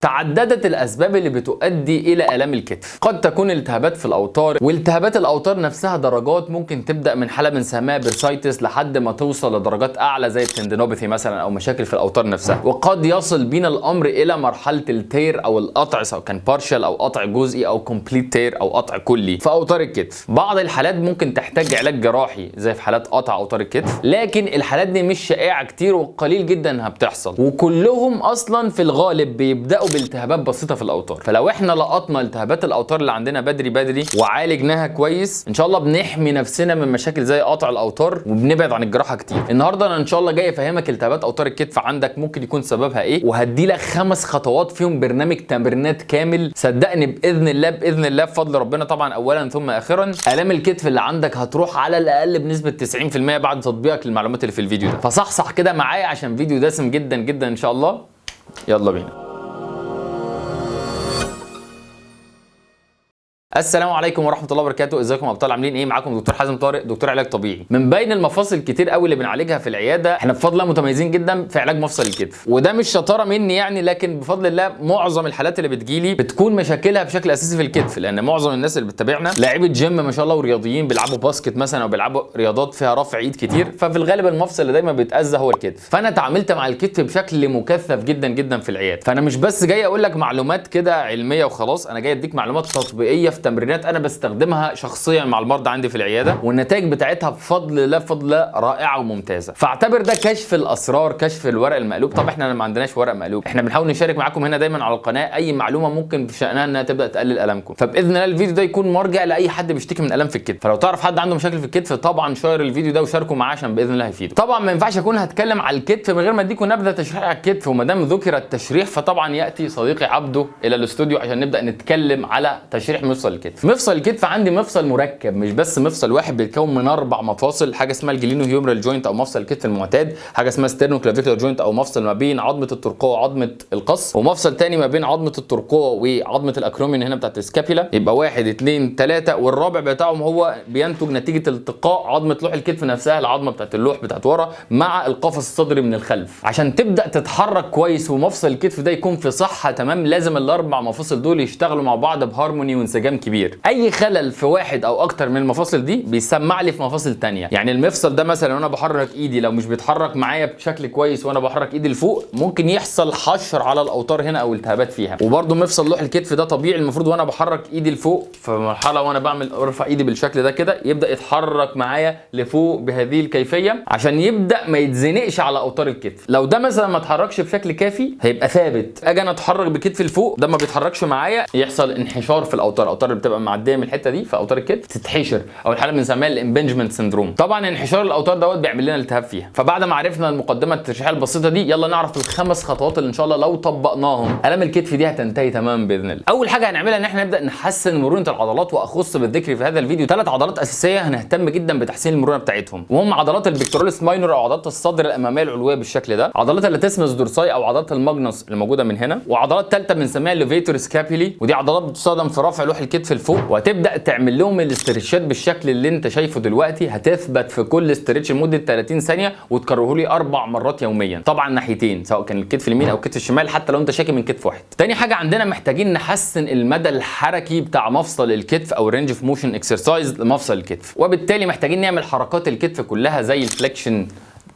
تعددت الأسباب اللي بتؤدي إلى آلام الكتف. قد تكون التهابات في الأوتار، والتهابات الأوتار نفسها درجات، ممكن تبدأ من حالة بنسميها بيرسايتس لحد ما توصل لدرجات أعلى زي التندينوباثي مثلا أو مشاكل في الأوتار نفسها. وقد يصل بينا الأمر إلى مرحلة التير أو القطع، سواء كان بارشال أو قطع جزئي أو كومبليت تير أو قطع كلي في أوتار الكتف. بعض الحالات ممكن تحتاج علاج جراحي زي في حالات قطع أوتار الكتف، لكن الحالات دي مش شائعة كتير وقليل جدا إنها بتحصل، وكلهم أصلا في الغالب بيبدأوا بالتهابات بسيطه في الاوتار. فلو احنا لقطنا التهابات الاوتار اللي عندنا بدري وعالجناها كويس، ان شاء الله بنحمي نفسنا من مشاكل زي قطع الاوتار وبنبعد عن الجراحه كتير. النهارده انا ان شاء الله جاي افهمك التهابات اوتار الكتف عندك ممكن يكون سببها ايه، وهدي لك 5 خطوات فيهم برنامج تمرينات كامل. صدقني باذن الله بفضل ربنا طبعا اولا ثم اخرا، الام الكتف اللي عندك هتروح على الاقل بنسبه 90% بعد تطبيقك للمعلومات اللي في الفيديو ده. فصحصح كده معايا عشان فيديو دسم جدا جدا ان شاء الله. يلا بينا. السلام عليكم ورحمه الله وبركاته. ازيكم يا ابطال، عاملين ايه؟ معاكم دكتور حازم طارق، دكتور علاج طبيعي. من بين المفاصل كتير قوي اللي بنعالجها في العياده، احنا بفضل الله متميزين جدا في علاج مفصل الكتف، وده مش شطاره مني يعني، لكن بفضل الله معظم الحالات اللي بتجيلي بتكون مشاكلها بشكل اساسي في الكتف، لان معظم الناس اللي بتتابعنا لاعيبه جيم ما شاء الله ورياضيين بيلعبوا باسكت مثلا او بيلعبوا رياضات فيها رفع ايد كتير، ففي الغالب المفصل اللي دايما بيتاذى هو الكتف. فانا اتعاملت مع الكتف بشكل مكثف جدا جدا في العياده، فانا مش بس جاي اقول لك معلومات كده علميه وخلاص، انا جاي اديك معلومات تطبيقيه في تمرينات انا بستخدمها شخصيا مع المرضى عندي في العياده، والنتائج بتاعتها بفضل الله رائعه وممتازه. فاعتبر ده كشف الاسرار، كشف الورق المقلوب. طب احنا ما عندناش ورق مقلوب، احنا بنحاول نشارك معاكم هنا دايما على القناه اي معلومه ممكن بشانها انها تبدا تقلل الامكم. فباذن الله الفيديو ده يكون مرجع لاي حد بيشتكي من الام في الكتف، فلو تعرف حد عنده مشاكل في الكتف طبعا شير الفيديو ده وشاركه معاه عشان باذن الله هيفيده. طبعا ما ينفعش اكون هتكلم على الكتف من غير ما اديكم نبذه تشريح على الكتف، وما دام ذكر التشريح فطبعا ياتي صديقي عبده الى الاستوديو عشان نبدا نتكلم على تشريح مفصل الكتف. مفصل الكتف عندي مفصل مركب، مش بس مفصل واحد بيتكون من 4 مفاصل، حاجه اسمها الجلينو هيومرال جوينت او مفصل الكتف المعتاد، حاجه اسمها ستيرنو كلافيكولار جوينت او مفصل ما بين عظمه الترقوه وعظمه القص، ومفصل تاني ما بين عظمه الترقوه وعظمه الاكروميون هنا بتاعت السكابيلا. يبقى 1 2 3، والرابع بتاعهم هو بينتج نتيجه التقاء عظمه لوح الكتف نفسها، العظمه بتاعت اللوح بتاعت ورا مع القفص الصدري من الخلف. عشان تبدا تتحرك كويس ومفصل الكتف ده يكون في صحه تمام، لازم ال4 مفاصل دول يشتغلوا مع بعض بهارموني وانسجام كبير. اي خلل في واحد او اكتر من المفاصل دي بيسمع لي في مفاصل تانية. يعني المفصل ده مثلا وانا بحرك ايدي لو مش بيتحرك معايا بشكل كويس وانا بحرك ايدي لفوق، ممكن يحصل حشر على الاوتار هنا او التهابات فيها. وبرده مفصل لوح الكتف ده طبيعي المفروض وانا بحرك ايدي لفوق في مرحله وانا ارفع ايدي بالشكل ده كده، يبدا يتحرك معايا لفوق بهذه الكيفيه عشان يبدا ما يتزنقش على اوتار الكتف. لو ده مثلا ما اتحركش بشكل كافي هيبقى ثابت، اجي انا اتحرك بكتفي لفوق ده ما بيتحركش معايا، يحصل انحشار في الاوتار اللي بتبقى معديه من الحته دي في اوتار الكتف تتحشر، او الحاله بنسميها الامبنجمنت سندروم. طبعا انحشار الاوتار دوت بيعمل لنا التهاب فيها. فبعد ما عرفنا المقدمه التشريحيه البسيطه دي، يلا نعرف ال5 خطوات اللي ان شاء الله لو طبقناهم الام الكتف دي هتنتهي تماما باذن الله. اول حاجه هنعملها ان احنا نبدا نحسن مرونه العضلات، واخص بالذكر في هذا الفيديو 3 عضلات اساسيه هنهتم جدا بتحسين المرونه بتاعتهم، وهم عضلات البيكتوراليس ماينور او عضلات الصدر الاماميه العلويه بالشكل ده، عضلات اللاتيسمس دورساي او عضلات الماجنس اللي موجوده من هنا، وعضلات ثالثه بنسميها الليفيتور سكابيلي، ودي عضلات بتستخدم في رفع لوح الكتف لفوق، وهتبدا تعمل لهم الاسترتشات بالشكل اللي انت شايفه دلوقتي. هتثبت في كل استرتش لمده 30 ثانيه وتكرره لي 4 مرات يوميا، طبعا ناحيتين سواء كان الكتف اليمين او الكتف الشمال، حتى لو انت شاكي من كتف واحد. تاني حاجه عندنا محتاجين نحسن المدى الحركي بتاع مفصل الكتف او رينج اوف موشن اكسرسايز لمفصل الكتف، وبالتالي محتاجين نعمل حركات الكتف كلها زي الفليكشن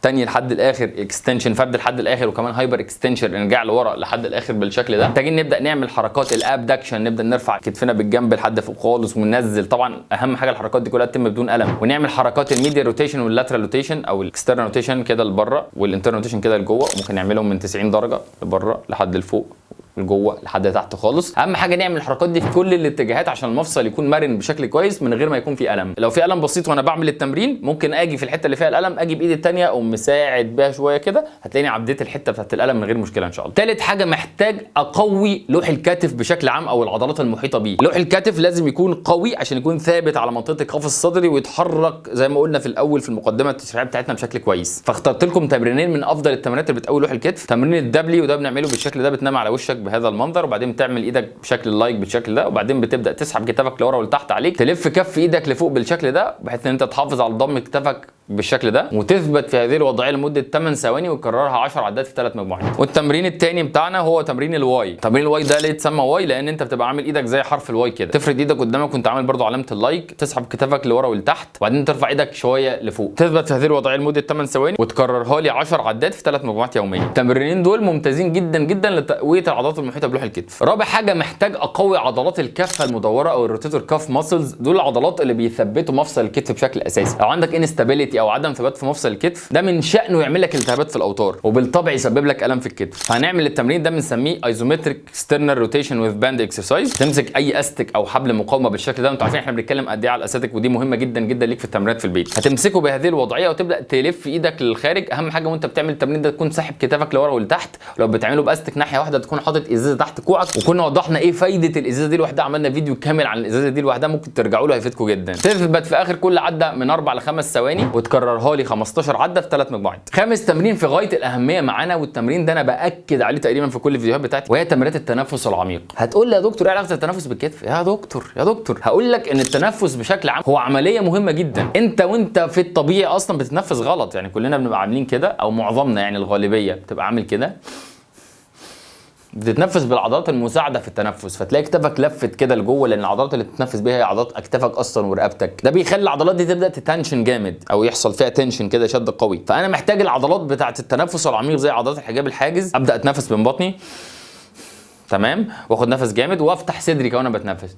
تاني لحد الاخر، اكستنشن فرد لحد الاخر، وكمان هايبر اكستنشن ارجاع لورا لحد الاخر بالشكل ده. محتاجين نبدا نعمل حركات الابدكشن، نبدا نرفع كتفنا بالجنب لحد فوق خالص وننزل. طبعا اهم حاجه الحركات دي كلها تتم بدون الم. ونعمل حركات الميديا روتيشن واللاترال روتيشن او الاكسترنال روتيشن كده لبره، والانترنال روتيشن كده لجوه، وممكن نعملهم من 90 درجه لبره لحد لفوق لجوه لحد تحت خالص. اهم حاجه نعمل الحركات دي في كل الاتجاهات عشان المفصل يكون مرن بشكل كويس من غير ما يكون فيه الم. لو في الم بسيط وانا بعمل التمرين ممكن اجي في الحته اللي فيها الالم اجي بايدي الثانيه او مساعد بيها شويه كده، هتلاقيني عديت الحته بتاعت الالم من غير مشكله ان شاء الله. ثالث حاجه محتاج اقوي لوح الكتف بشكل عام او العضلات المحيطه بيه. لوح الكتف لازم يكون قوي عشان يكون ثابت على منطقه القفص الصدري ويتحرك زي ما قلنا في الاول في المقدمه التشريحيه بتاعتنا بشكل كويس. فاخترت لكم تمرينين من افضل التمرينات اللي بتقوي لوح الكتف. تمرين الدبلي وده بنعمله بالشكل ده، بتنام على وشك بهذا المنظر، وبعدين بتعمل ايدك بشكل اللايك بالشكل ده، وبعدين بتبدا تسحب كتفك لورا ولتحت عليك، تلف كف ايدك لفوق بالشكل ده بحيث ان انت تحافظ على ضم كتفك بالشكل ده، وتثبت في هذه الوضعيه لمده 8 ثواني وتكررها 10 عدات في 3 مجموعات. والتمرين الثاني بتاعنا هو تمرين الواي. تمرين الواي ده ليه اتسمى واي؟ لان انت بتبقى عامل ايدك زي حرف الواي كده، تفرد ايدك قدامك وانت عامل برضو علامه اللايك، تسحب كتافك لورا ولتحت وبعدين ترفع ايدك شويه لفوق، تثبت في هذه الوضعيه لمده 8 ثواني وتكررها لي 10 عدات في 3 مجموعات يوميا. التمرينين دول ممتازين جدا جدا لتقويه العضلات المحيطه بلوح الكتف. رابع حاجه محتاج اقوي عضلات الكفه المدوره او الروتيتور كاف ماسلز. دول العضلات اللي بيثبتوا مفصل الكتف بشكل اساسي. لو عندك انستابيليتي او عدم ثبات في مفصل الكتف، ده من شأنه يعمل لك التهابات في الاوتار وبالطبع يسبب لك الم في الكتف. فهنعمل التمرين ده بنسميه ايزومتريك ستيرنال روتيشن وذ باند اكسرسايز. تمسك اي استك او حبل مقاومه بالشكل ده، انتوا عارفين احنا بنتكلم قد ايه على الاستك ودي مهمه جدا جدا ليك في التمرينات في البيت. هتمسكه بهذه الوضعيه وتبدا تلف ايدك للخارج. اهم حاجه وانت بتعمل التمرين ده تكون ساحب كتافك لورا ولتحت، لو بتعمله باستك ناحيه واحده تكون حاطط ازازه تحت كوعك، وكنا وضحنا ايه فايده الازازه دي لوحدها، عملنا فيديو كامل عن الازازه دي لوحدها ممكن ترجعوا له هيفيدكم جدا. تثبت في اخر كل عده من 4 ل 5 ثواني وتكررها لي 15 عده في 3 مجموعات. خامس تمرين في غايه الاهميه معانا، والتمرين ده انا باكد عليه تقريبا في كل الفيديوهات بتاعتي، وهي تمرينات التنفس العميق. هتقول لي يا دكتور ايه علاقه التنفس بالكتف؟ يا دكتور هقول لك ان التنفس بشكل عام هو عمليه مهمه جدا. انت في الطبيعي اصلا بتتنفس غلط، يعني كلنا بنبقى عاملين كده او معظمنا يعني الغالبيه بتبقى عامل كده، بتتنفس بالعضلات المساعده في التنفس، فتلاقي كتفك لفت كده لجوه، لان العضلات اللي بتتنفس بيها هي عضلات اكتافك اصلا ورقبتك. ده بيخلي العضلات دي تبدا تتنشن جامد او يحصل فيها تنشن كده، شد قوي. فانا محتاج العضلات بتاعه التنفس العميق زي عضلات الحجاب الحاجز، ابدا اتنفس من بطني تمام، واخد نفس جامد وافتح صدري كمان بتنفس.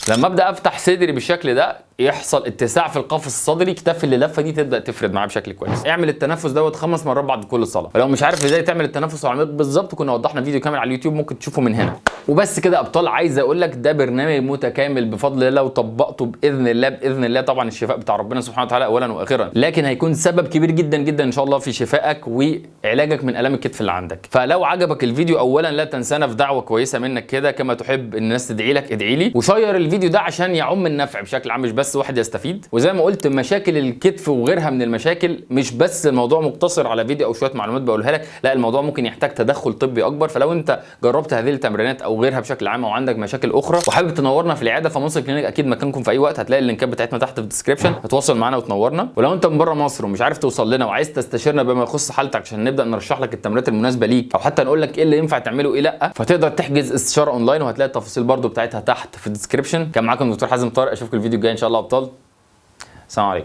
لما ابدا افتح صدري بالشكل ده يحصل اتساع في القفص الصدري، كتاف اللي لفه دي تبدا تفرد معاه بشكل كويس. اعمل التنفس دوت 5 مرات بعد كل صلاه. ولو مش عارف ازاي تعمل التنفس العميق بالظبط كنا وضحنا فيديو كامل على اليوتيوب ممكن تشوفه من هنا. وبس كده ابطال، عايز اقول لك ده برنامج متكامل بفضل الله، لو طبقته باذن الله طبعا الشفاء بتاع ربنا سبحانه وتعالى اولا واخيرا، لكن هيكون سبب كبير جدا جدا ان شاء الله في شفائك وعلاجك من الام الكتف اللي عندك. فلو عجبك الفيديو اولا لا تنسانا في دعوه كويسه منك كده، كما تحب الناس تدعي لك ادعي لي، وشير الفيديو ده عشان يعم النفع بشكل عام مش بس واحد يستفيد. وزي ما قلت مشاكل الكتف وغيرها من المشاكل مش بس الموضوع مقتصر على فيديو او شويه معلومات بقولها لك، لا الموضوع ممكن يحتاج تدخل طبي اكبر. فلو انت جربت هذه التمرينات او غيرها بشكل عام او عندك مشاكل اخرى وحابب تنورنا في العياده، فمصر كلينيك اكيد مكانكم في اي وقت. هتلاقي اللينكات بتاعتنا تحت في الديسكربشن، هتواصل معانا وتنورنا. ولو انت من بره مصر ومش عارف توصل لنا وعايز تستشيرنا بما يخص حالتك عشان نبدا نرشح لك التمرينات المناسبه ليك او حتى نقول لك ايه اللي ينفع تعمله ايه لا، فتقدر تحجز استشاره اونلاين وهتلاقي التفاصيل برده بتاعتها تحت في الديسكربشن. كان معاكم دكتور حازم طارق، اشوفكم الفيديو الجاي ان شاء الله ابطال. السلام عليكم.